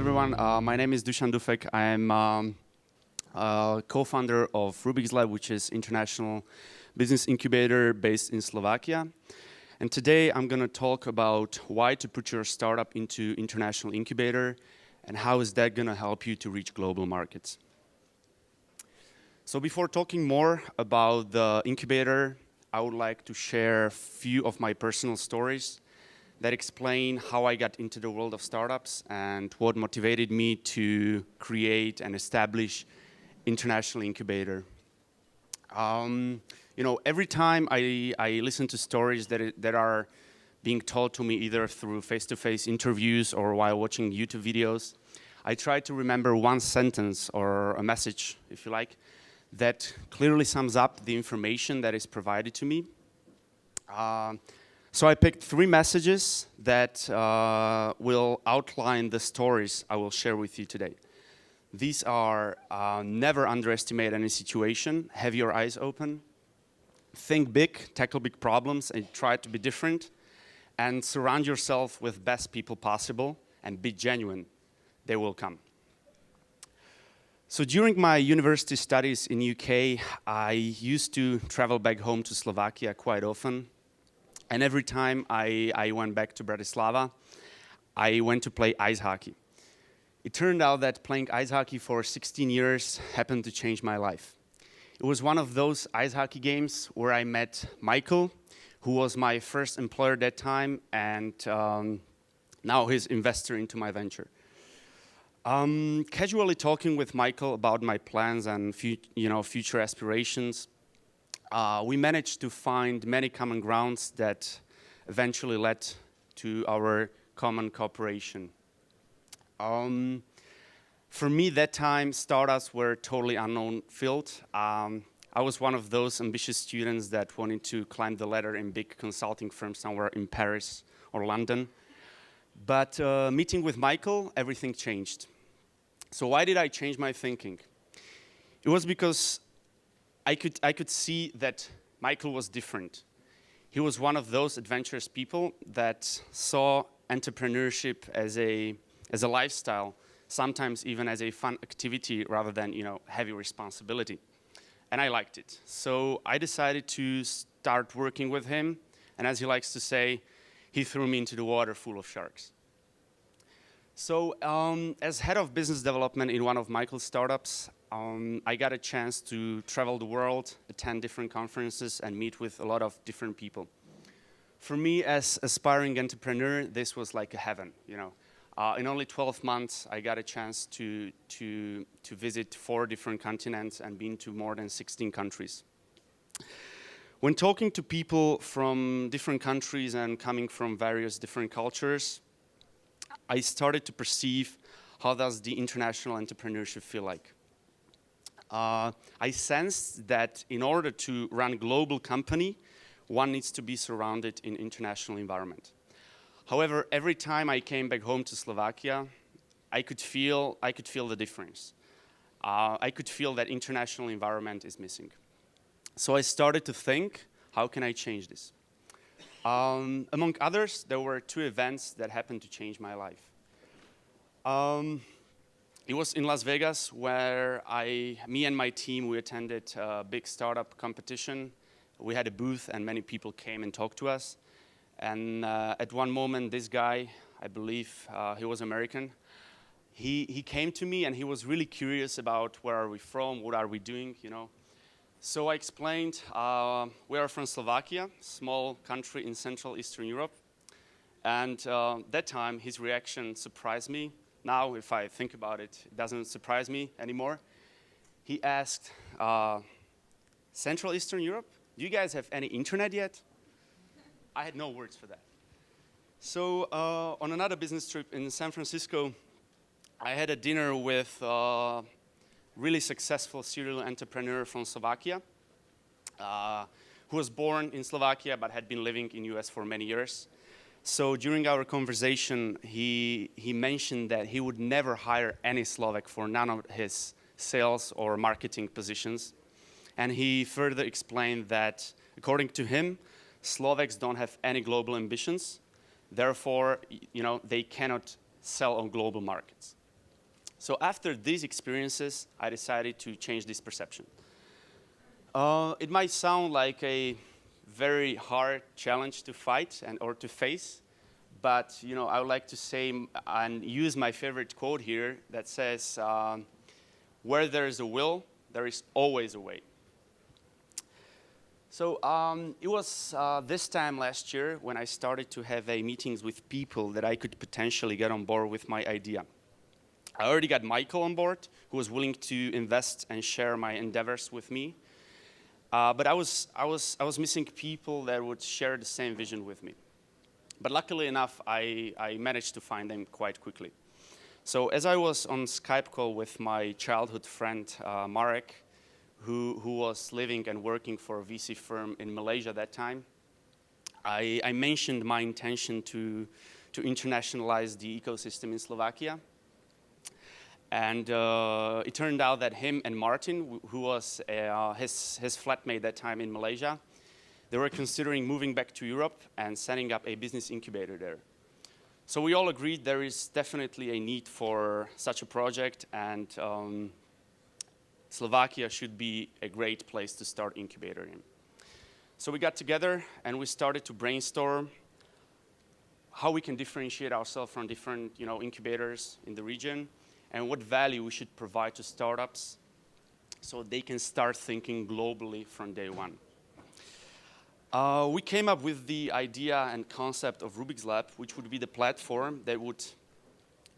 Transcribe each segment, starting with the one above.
everyone. My name is Dusan Duffek. I'm co-founder of RubixLab, which is international business incubator based in Slovakia. And today I'm going to talk about why to put your startup into international incubator and how is that going to help you to reach global markets. So before talking more about the incubator, I would like to share a few of my personal stories that explain how I got into the world of startups and what motivated me to create and establish international incubator. Every time I listen to stories that are being told to me either through face-to-face interviews or while watching YouTube videos, I try to remember one sentence or a message, if you like, that clearly sums up the information that is provided to me. So I picked 3 messages that will outline the stories I will share with you today. These are never underestimate any situation, have your eyes open, think big, tackle big problems and try to be different, and surround yourself with best people possible and be genuine. They will come. So during my university studies in UK, I used to travel back home to Slovakia quite often. And every time I went back to Bratislava, I went to play ice hockey. It turned out that playing ice hockey for 16 years happened to change my life. It was one of those ice hockey games where I met Michael, who was my first employer at that time, and now he's investor into my venture. Casually talking with Michael about my plans and future aspirations, we managed to find many common grounds that eventually led to our common cooperation. For me, that time, startups were a totally unknown field. I was one of those ambitious students that wanted to climb the ladder in big consulting firms somewhere in Paris or London. But meeting with Michael, everything changed. So why did I change my thinking? It was because I could see that Michael was different. He was one of those adventurous people that saw entrepreneurship as a lifestyle, sometimes even as a fun activity rather than heavy responsibility. And I liked it. So I decided to start working with him. And as he likes to say, he threw me into the water full of sharks. So as head of business development in one of Michael's startups, I got a chance to travel the world, attend different conferences, and meet with a lot of different people. For me, as aspiring entrepreneur, this was like a heaven. In only 12 months, I got a chance to visit 4 different continents and been to more than 16 countries. When talking to people from different countries and coming from various different cultures, I started to perceive how does the international entrepreneurship feel like. I sensed that in order to run a global company, one needs to be surrounded in international environment. However, every time I came back home to Slovakia, I could feel the difference. I could feel that international environment is missing. So I started to think, how can I change this? Among others, there were 2 events that happened to change my life. It was in Las Vegas where me and my team, we attended a big startup competition. We had a booth and many people came and talked to us. And at one moment, this guy, I believe he was American, he came to me and he was really curious about where are we from, what are we doing, So I explained, we are from Slovakia, small country in Central Eastern Europe. And that time, his reaction surprised me. Now, if I think about it, it doesn't surprise me anymore. He asked, Central Eastern Europe, do you guys have any internet yet? I had no words for that. So on another business trip in San Francisco, I had a dinner with a really successful serial entrepreneur from Slovakia, who was born in Slovakia but had been living in US for many years. So during our conversation, he mentioned that he would never hire any Slovak for none of his sales or marketing positions. And he further explained that, according to him, Slovaks don't have any global ambitions. Therefore, they cannot sell on global markets. So after these experiences, I decided to change this perception. It might sound like a very hard challenge to fight or to face, but I would like to say and use my favorite quote here that says, where there is a will, there is always a way. So it was this time last year when I started to have meetings with people that I could potentially get on board with my idea. I already got Michael on board, who was willing to invest and share my endeavors with me. But I was missing people that would share the same vision with me. But luckily enough, I managed to find them quite quickly. So as I was on Skype call with my childhood friend, Marek, who was living and working for a VC firm in Malaysia at that time, I mentioned my intention to internationalize the ecosystem in Slovakia. And it turned out that him and Martin, who was his flatmate at that time in Malaysia, they were considering moving back to Europe and setting up a business incubator there. So we all agreed there is definitely a need for such a project, and Slovakia should be a great place to start incubator in. So we got together and we started to brainstorm how we can differentiate ourselves from different incubators in the region, and what value we should provide to startups so they can start thinking globally from day one. We came up with the idea and concept of RubixLab, which would be the platform that would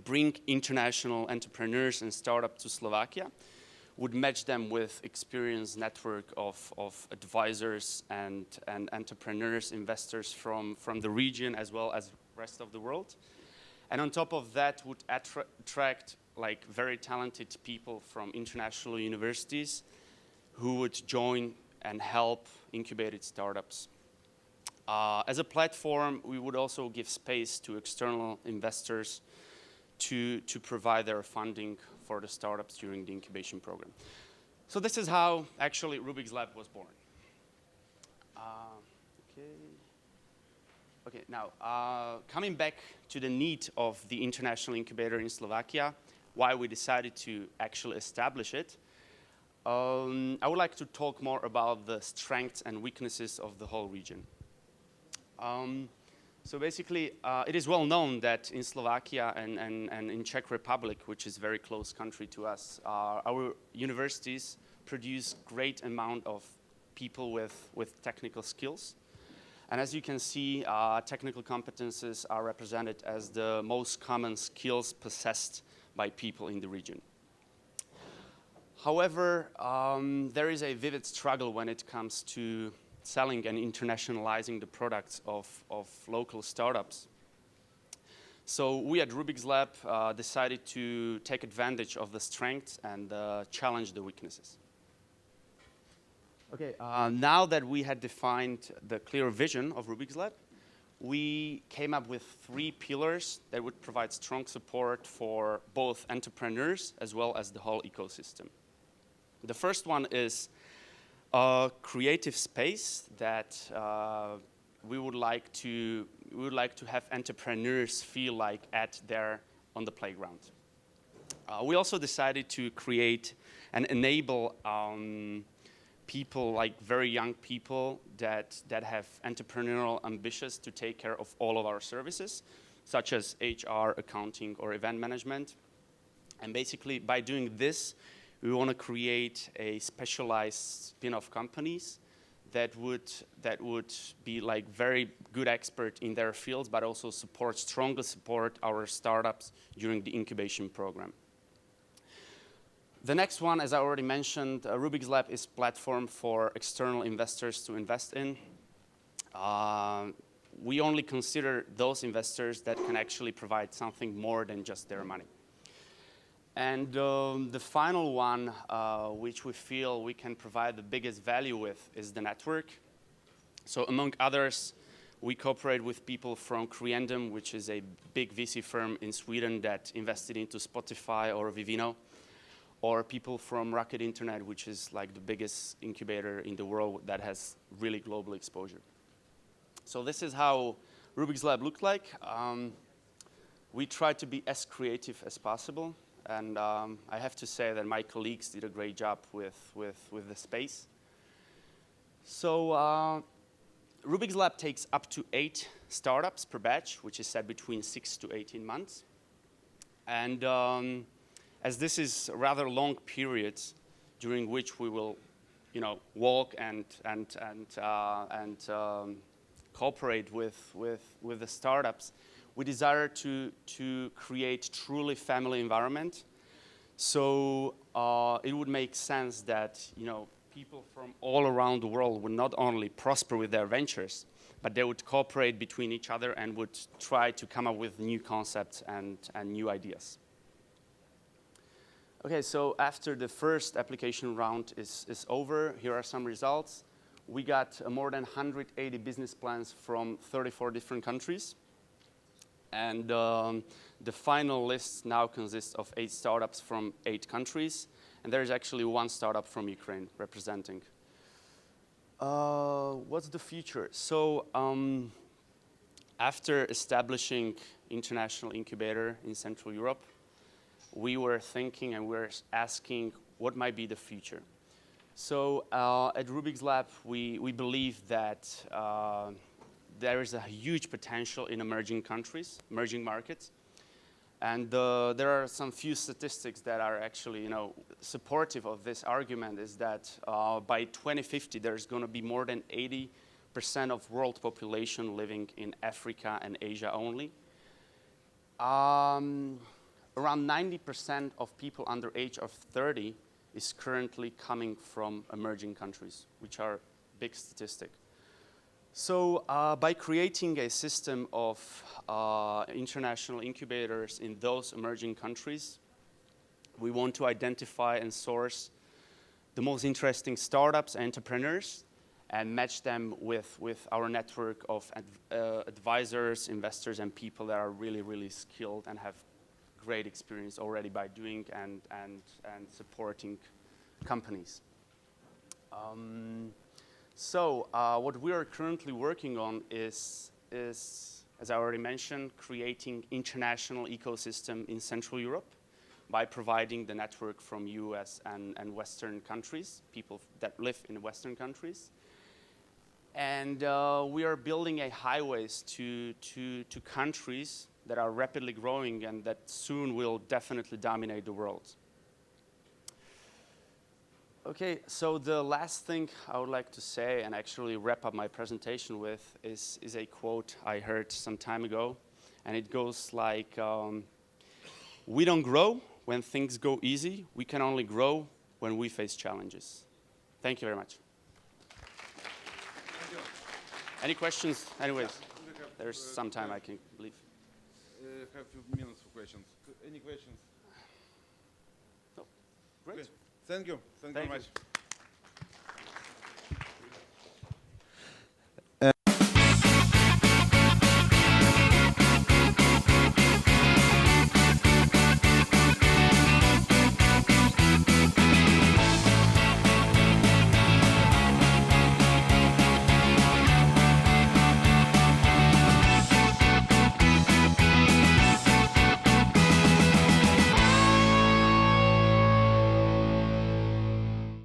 bring international entrepreneurs and startups to Slovakia, would match them with experienced network of advisors and entrepreneurs, investors from the region as well as rest of the world. And on top of that, would attract very talented people from international universities who would join and help incubated startups. As a platform, we would also give space to external investors to provide their funding for the startups during the incubation program. So this is how actually RubixLab was born. Okay, now coming back to the need of the international incubator in Slovakia, why we decided to actually establish it, I would like to talk more about the strengths and weaknesses of the whole region. So basically, it is well known that in Slovakia and in Czech Republic, which is a very close country to us, our universities produce great amount of people with technical skills. And as you can see, technical competences are represented as the most common skills possessed by people in the region. However, there is a vivid struggle when it comes to selling and internationalizing the products of local startups. So we at RubixLab decided to take advantage of the strengths and challenge the weaknesses. Okay, now that we had defined the clear vision of RubixLab, we came up with 3 pillars that would provide strong support for both entrepreneurs as well as the whole ecosystem. The first one is a creative space that we would like to have entrepreneurs feel like on the playground. We also decided to create and enable people, very young people that have entrepreneurial ambitions to take care of all of our services, such as HR, accounting, or event management. And basically, by doing this, we want to create a specialized spin-off companies that would be very good expert in their fields, but also strongly support our startups during the incubation program. The next one, as I already mentioned, RubixLab is a platform for external investors to invest in. We only consider those investors that can actually provide something more than just their money. And the final one, which we feel we can provide the biggest value with, is the network. So among others, we cooperate with people from Creandum, which is a big VC firm in Sweden that invested into Spotify or Vivino, or people from Rocket Internet, which is the biggest incubator in the world that has really global exposure. So this is how RubixLab looked like. We try to be as creative as possible. and I have to say that my colleagues did a great job with the space. So RubixLab takes up to 8 startups per batch, which is set between 6 to 18 months. And as this is a rather long period during which we will, walk and cooperate with the startups, we desire to create truly family environment. So it would make sense that people from all around the world would not only prosper with their ventures, but they would cooperate between each other and would try to come up with new concepts and new ideas. Okay, so after the first application round is over, here are some results. We got more than 180 business plans from 34 different countries. And the final list now consists of 8 startups from 8 countries. And there is actually 1 startup from Ukraine representing. What's the future? So after establishing international incubator in Central Europe, we were thinking and we were asking what might be the future. So at RubixLab, we believe that there is a huge potential in emerging countries, emerging markets. And there are some few statistics that are actually, supportive of this argument, is that by 2050, there's going to be more than 80% of world population living in Africa and Asia only. Around 90% of people under age of 30 is currently coming from emerging countries, which are big statistic. So by creating a system of international incubators in those emerging countries, we want to identify and source the most interesting startups, entrepreneurs, and match them with our network of advisors, investors, and people that are really, really skilled and have great experience already by doing and supporting companies. So what we are currently working on is, as I already mentioned, creating international ecosystem in Central Europe by providing the network from US and Western countries, people that live in Western countries. And we are building a highways to countries that are rapidly growing and that soon will definitely dominate the world. Okay, so the last thing I would like to say and actually wrap up my presentation with is a quote I heard some time ago, and it goes like, we don't grow when things go easy, we can only grow when we face challenges. Thank you very much. Thank you. Any questions? Anyways, there's some time I can leave. Have few minutes for questions. Any questions? No. Great. Okay. Thank you. Thank you very much.